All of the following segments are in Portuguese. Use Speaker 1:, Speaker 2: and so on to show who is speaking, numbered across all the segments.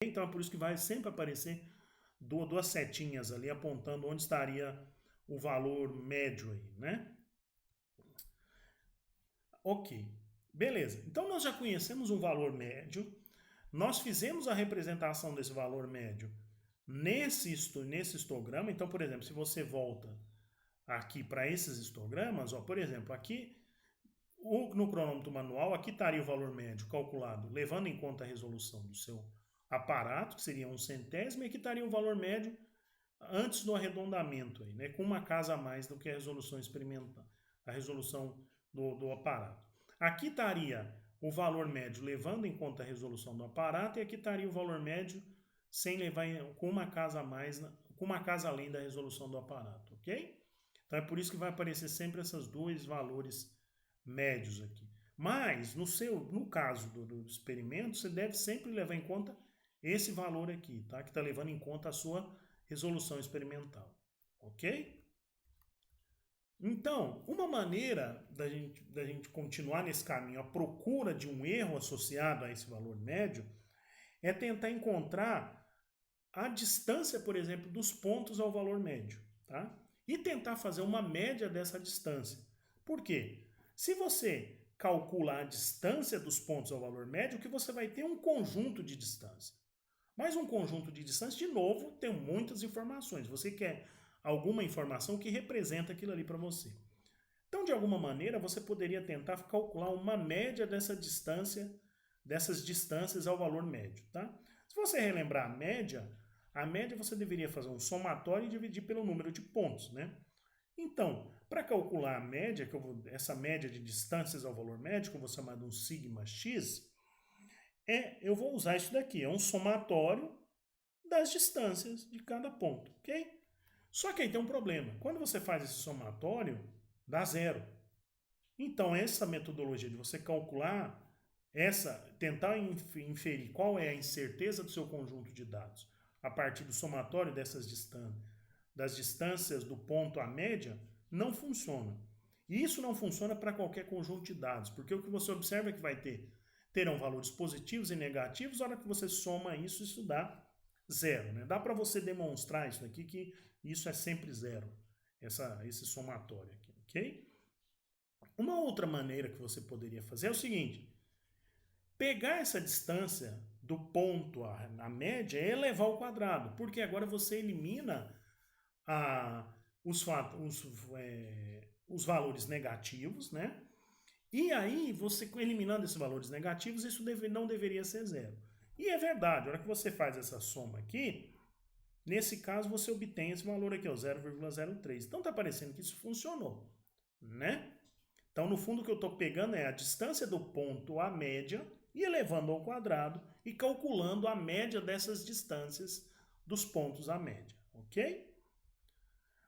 Speaker 1: Então é por isso que vai sempre aparecer duas setinhas ali apontando onde estaria o valor médio aí, né? Ok, beleza. Então nós já conhecemos um valor médio, nós fizemos a representação desse valor médio nesse histograma. Então, por exemplo, se você volta aqui para esses histogramas, ó, por exemplo, aqui no cronômetro manual, aqui estaria o valor médio calculado, levando em conta a resolução do seu aparato, que seria 1/100, e aqui estaria o valor médio antes do arredondamento, aí, né, com uma casa a mais do que a resolução experimental, a resolução do aparato. Aqui estaria o valor médio levando em conta a resolução do aparato, e aqui estaria o valor médio sem levar com uma casa a mais, com uma casa além da resolução do aparato, ok? Então é por isso que vai aparecer sempre esses dois valores médios aqui. Mas no caso do experimento, você deve sempre levar em conta esse valor aqui, tá? Que está levando em conta a sua resolução experimental, ok? Então, uma maneira da gente continuar nesse caminho, a procura de um erro associado a esse valor médio, é tentar encontrar a distância, por exemplo, dos pontos ao valor médio, tá? E tentar fazer uma média dessa distância. Por quê? Se você calcular a distância dos pontos ao valor médio, o que você vai ter é um conjunto de distância. Mas um conjunto de distância, de novo, tem muitas informações. Você quer alguma informação que representa aquilo ali para você. Então, de alguma maneira, você poderia tentar calcular uma média dessas distâncias ao valor médio, tá? Se você relembrar a média você deveria fazer um somatório e dividir pelo número de pontos, né? Então, para calcular a média, essa média de distâncias ao valor médio, que eu vou chamar de um sigma x, eu vou usar isso daqui, é um somatório das distâncias de cada ponto, ok? Só que aí tem um problema. Quando você faz esse somatório, dá zero. Então, essa metodologia de você calcular, tentar inferir qual é a incerteza do seu conjunto de dados a partir do somatório das distâncias do ponto à média, não funciona. E isso não funciona para qualquer conjunto de dados, porque o que você observa é que terão valores positivos e negativos, na hora que você soma isso, isso dá zero. Né? Dá para você demonstrar isso aqui, que isso é sempre zero, esse somatório aqui, ok? Uma outra maneira que você poderia fazer é o seguinte: pegar essa distância do ponto à média e elevar ao quadrado, porque agora você elimina os valores negativos, né? E aí, você eliminando esses valores negativos, isso não deveria ser zero. E é verdade, a hora que você faz essa soma aqui, nesse caso você obtém esse valor aqui, ó, 0,03. Então está parecendo que isso funcionou, né? Então, no fundo, o que eu estou pegando é a distância do ponto à média e elevando ao quadrado e calculando a média dessas distâncias dos pontos à média, ok?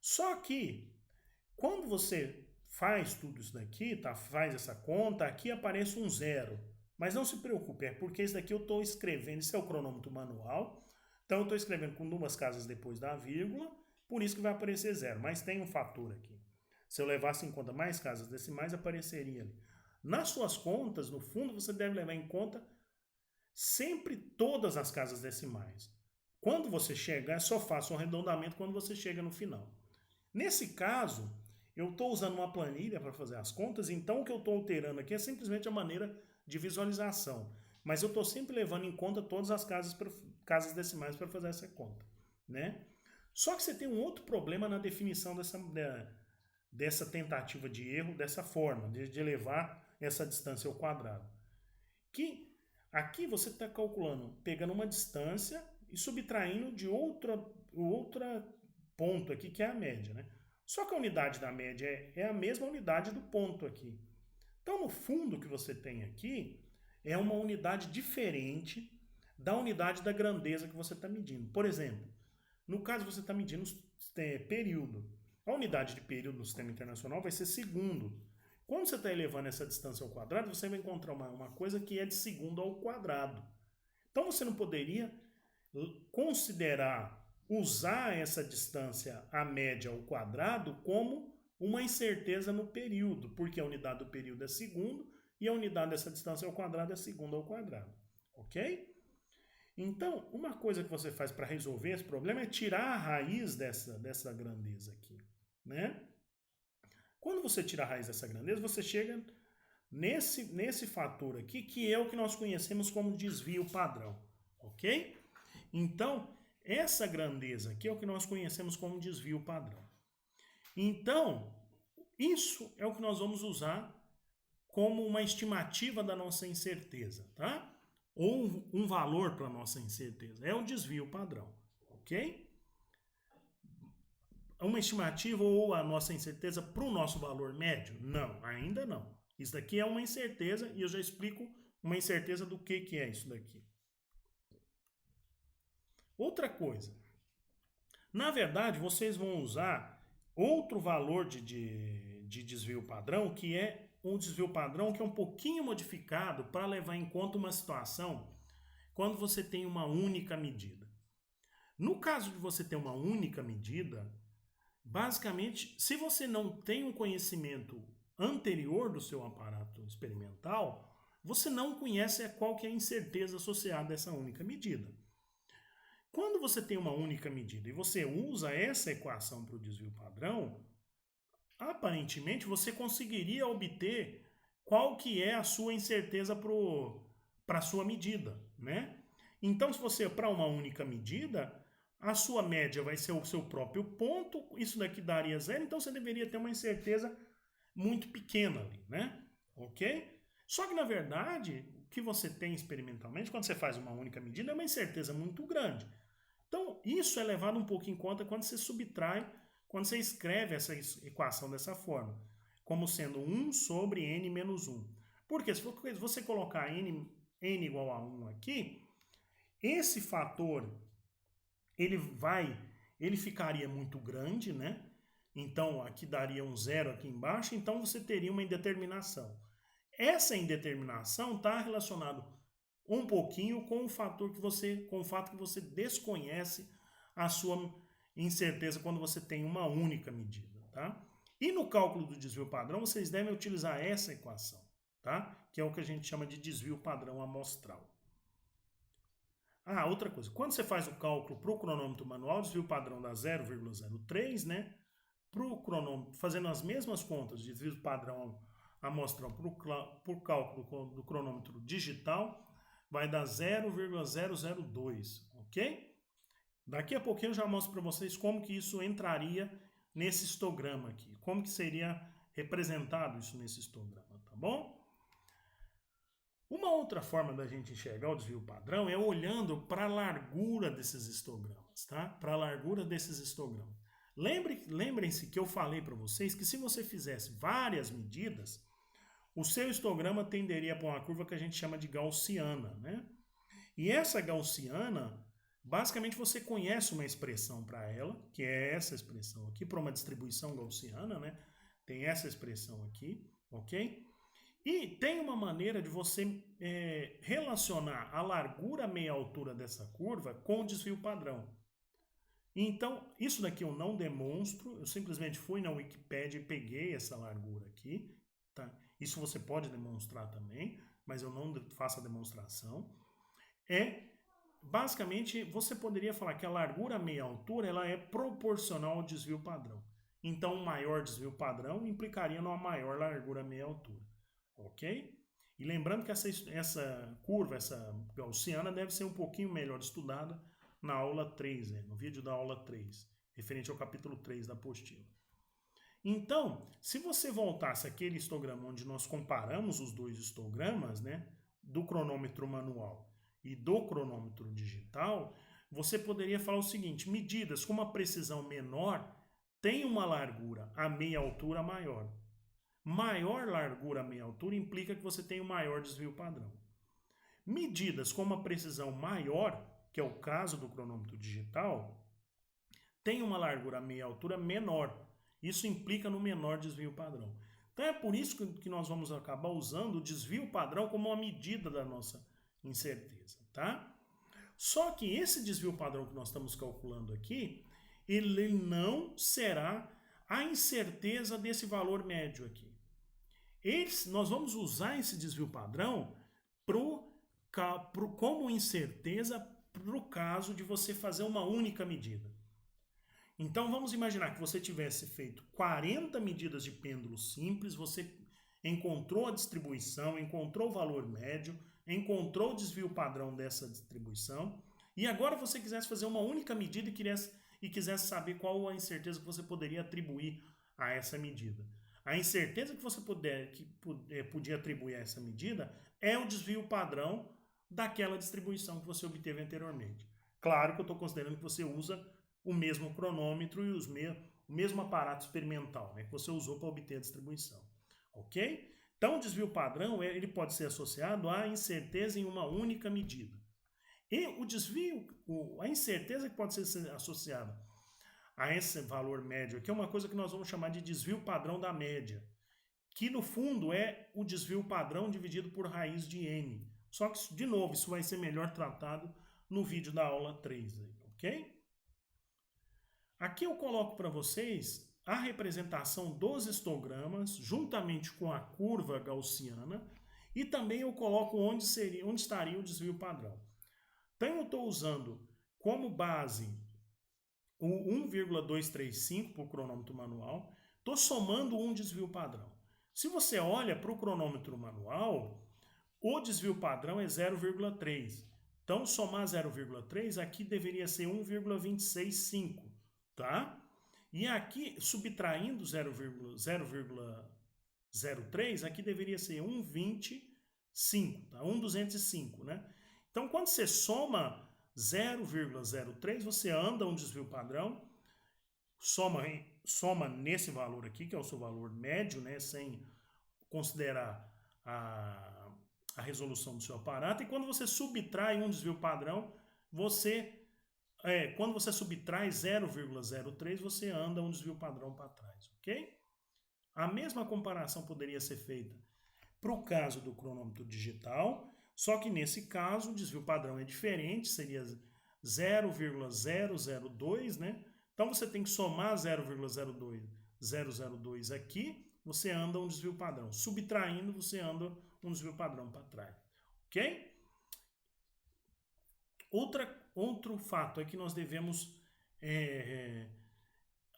Speaker 1: Só que, quando você faz tudo isso daqui, tá? Faz essa conta, aqui aparece um zero. Mas não se preocupe, é porque isso daqui eu estou escrevendo, isso é o cronômetro manual, então eu estou escrevendo com 2 casas depois da vírgula, por isso que vai aparecer zero, mas tem um fator aqui. Se eu levasse em conta mais casas decimais, apareceria ali. Nas suas contas, no fundo, você deve levar em conta sempre todas as casas decimais. Quando você chegar, só faça um arredondamento quando você chega no final. Nesse caso, eu estou usando uma planilha para fazer as contas, então o que eu estou alterando aqui é simplesmente a maneira de visualização. Mas eu estou sempre levando em conta todas as casas decimais para fazer essa conta, né? Só que você tem um outro problema na definição dessa tentativa de erro, dessa forma, de elevar essa distância ao quadrado. Que aqui você está calculando, pegando uma distância e subtraindo de outra ponto aqui, que é a média, né? Só que a unidade da média é a mesma unidade do ponto aqui. Então, no fundo, o que você tem aqui é uma unidade diferente da unidade da grandeza que você está medindo. Por exemplo, no caso você está medindo período. A unidade de período no sistema internacional vai ser segundo. Quando você está elevando essa distância ao quadrado, você vai encontrar uma coisa que é de segundo ao quadrado. Então você não poderia considerar usar essa distância à média ao quadrado como uma incerteza no período, porque a unidade do período é segundo e a unidade dessa distância ao quadrado é segundo ao quadrado, ok? Então, uma coisa que você faz para resolver esse problema é tirar a raiz dessa grandeza aqui, né? Quando você tira a raiz dessa grandeza, você chega nesse fator aqui, que é o que nós conhecemos como desvio padrão, ok? Então, essa grandeza aqui é o que nós conhecemos como desvio padrão. Então, isso é o que nós vamos usar como uma estimativa da nossa incerteza, tá? Ou um valor para a nossa incerteza. É o desvio padrão, ok? Uma estimativa ou a nossa incerteza para o nosso valor médio? Não, ainda não. Isso daqui é uma incerteza e eu já explico uma incerteza do que é isso daqui. Outra coisa. Na verdade, vocês vão usar outro valor de desvio padrão, que é um desvio padrão que é um pouquinho modificado para levar em conta uma situação quando você tem uma única medida. No caso de você ter uma única medida, basicamente, se você não tem um conhecimento anterior do seu aparato experimental, você não conhece qual que é a incerteza associada a essa única medida. Quando você tem uma única medida e você usa essa equação para o desvio padrão, aparentemente você conseguiria obter qual que é a sua incerteza para a sua medida, né? Então, se você para uma única medida, a sua média vai ser o seu próprio ponto, isso daqui daria zero, então você deveria ter uma incerteza muito pequena ali, né? Ok? Só que, na verdade, o que você tem experimentalmente, quando você faz uma única medida, é uma incerteza muito grande. Então, isso é levado um pouco em conta quando você subtrai, quando você escreve essa equação dessa forma, como sendo 1 sobre n menos 1. Porque se você colocar n igual a 1 aqui, esse fator, ele ficaria muito grande, né? Então, aqui daria um zero aqui embaixo, então você teria uma indeterminação. Essa indeterminação está relacionada um pouquinho com o fato que você desconhece a sua incerteza quando você tem uma única medida, tá? E no cálculo do desvio padrão, vocês devem utilizar essa equação, tá? Que é o que a gente chama de desvio padrão amostral. Ah, outra coisa, quando você faz o cálculo para o cronômetro manual, o desvio padrão dá 0,03, né? Para o cronômetro, fazendo as mesmas contas de desvio padrão amostral para o cálculo do cronômetro digital, vai dar 0,002, ok? Daqui a pouquinho eu já mostro para vocês como que isso entraria nesse histograma aqui, como que seria representado isso nesse histograma, tá bom? Uma outra forma da gente enxergar o desvio padrão é olhando para a largura desses histogramas, tá? Para a largura desses histogramas. Lembrem-se que eu falei para vocês que se você fizesse várias medidas, o seu histograma tenderia para uma curva que a gente chama de gaussiana, né? E essa gaussiana, basicamente você conhece uma expressão para ela, que é essa expressão aqui, para uma distribuição gaussiana, né? Tem essa expressão aqui, ok? E tem uma maneira de você relacionar a largura meia altura dessa curva com o desvio padrão. Então, isso daqui eu não demonstro, eu simplesmente fui na Wikipédia e peguei essa largura aqui, tá? Isso você pode demonstrar também, mas eu não faço a demonstração. Basicamente, você poderia falar que a largura meia altura ela é proporcional ao desvio padrão. Então, um maior desvio padrão implicaria numa maior largura meia altura, ok? E lembrando que essa curva, essa gaussiana, deve ser um pouquinho melhor estudada na aula 3, no vídeo da aula 3, referente ao capítulo 3 da apostila. Então, se você voltasse àquele histograma onde nós comparamos os dois histogramas, né, do cronômetro manual e do cronômetro digital, você poderia falar o seguinte: medidas com uma precisão menor têm uma largura a meia altura maior. Maior largura a meia altura implica que você tem um maior desvio padrão. Medidas com uma precisão maior, que é o caso do cronômetro digital, tem uma largura a meia altura menor. Isso implica no menor desvio padrão. Então é por isso que nós vamos acabar usando o desvio padrão como uma medida da nossa incerteza, tá? Só que esse desvio padrão que nós estamos calculando aqui, ele não será a incerteza desse valor médio aqui. Nós vamos usar esse desvio padrão como incerteza para o caso de você fazer uma única medida. Então vamos imaginar que você tivesse feito 40 medidas de pêndulo simples, você encontrou a distribuição, encontrou o valor médio, encontrou o desvio padrão dessa distribuição, e agora você quisesse fazer uma única medida e quisesse saber qual a incerteza que você poderia atribuir a essa medida. A incerteza que você podia atribuir a essa medida é o desvio padrão daquela distribuição que você obteve anteriormente. Claro que eu estou considerando que você usa o mesmo cronômetro e o mesmo aparato experimental, né, que você usou para obter a distribuição. Ok? Então, o desvio padrão ele pode ser associado à incerteza em uma única medida. E o desvio, a incerteza que pode ser associada a esse valor médio aqui é uma coisa que nós vamos chamar de desvio padrão da média, que no fundo é o desvio padrão dividido por raiz de n. Só que, de novo, isso vai ser melhor tratado no vídeo da aula 3, ok? Aqui eu coloco para vocês a representação dos histogramas juntamente com a curva gaussiana e também eu coloco onde estaria o desvio padrão. Então eu estou usando como base o 1,235 para o cronômetro manual, estou somando um desvio padrão. Se você olha para o cronômetro manual, o desvio padrão é 0,3. Então, somar 0,3 aqui deveria ser 1,265, tá? E aqui, subtraindo 0,03, aqui deveria ser 1,25, tá? 1,205, né? Então, quando você soma 0,03, você anda um desvio padrão, soma nesse valor aqui, que é o seu valor médio, né? Sem considerar a resolução do seu aparato, e quando você subtrai um desvio padrão, quando você subtrai 0,03, você anda um desvio padrão para trás, ok? A mesma comparação poderia ser feita para o caso do cronômetro digital, só que nesse caso o desvio padrão é diferente, seria 0,002, né? Então você tem que somar 0,002 aqui, você anda um desvio padrão. Subtraindo, você anda um desvio padrão para trás, ok? Outro fato é que nós devemos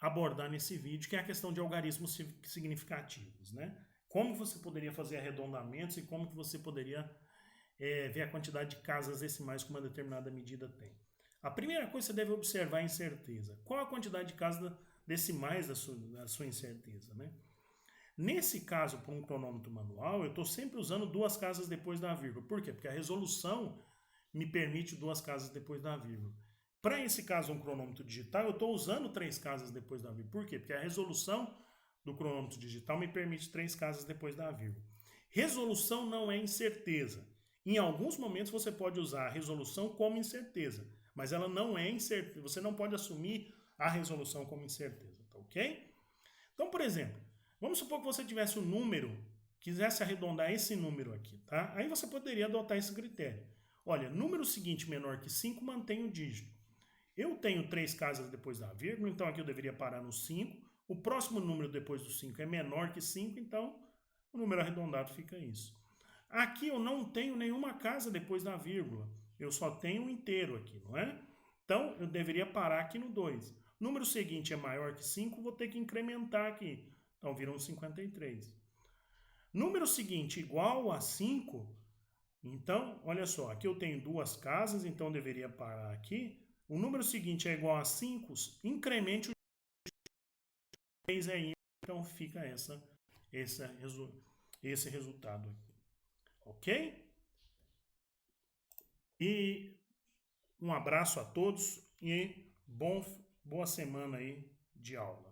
Speaker 1: abordar nesse vídeo, que é a questão de algarismos significativos, né? Como você poderia fazer arredondamentos e como que você poderia ver a quantidade de casas decimais que uma determinada medida tem. A primeira coisa que você deve observar é a incerteza. Qual a quantidade de casas decimais da sua incerteza, né? Nesse caso, para um cronômetro manual, eu estou sempre usando 2 casas depois da vírgula. Por quê? Porque a resolução me permite 2 casas depois da vírgula. Para esse caso, um cronômetro digital, eu estou usando 3 casas depois da vírgula. Por quê? Porque a resolução do cronômetro digital me permite 3 casas depois da vírgula. Resolução não é incerteza. Em alguns momentos você pode usar a resolução como incerteza, mas ela não é incerteza. Você não pode assumir a resolução como incerteza, tá ok? Então, por exemplo, vamos supor que você tivesse um número, quisesse arredondar esse número aqui, tá? Aí você poderia adotar esse critério. Olha, número seguinte menor que 5 mantém o dígito. Eu tenho 3 casas depois da vírgula, então aqui eu deveria parar no 5. O próximo número depois do 5 é menor que 5, então o número arredondado fica isso. Aqui eu não tenho nenhuma casa depois da vírgula. Eu só tenho um inteiro aqui, não é? Então eu deveria parar aqui no 2. Número seguinte é maior que 5, vou ter que incrementar aqui. Então viram 53. Número seguinte igual a 5, então, olha só, aqui eu tenho 2 casas, então eu deveria parar aqui. O número seguinte é igual a 5, incremente o 3 aí, então fica esse resultado aqui. Ok? E um abraço a todos e boa semana aí de aula.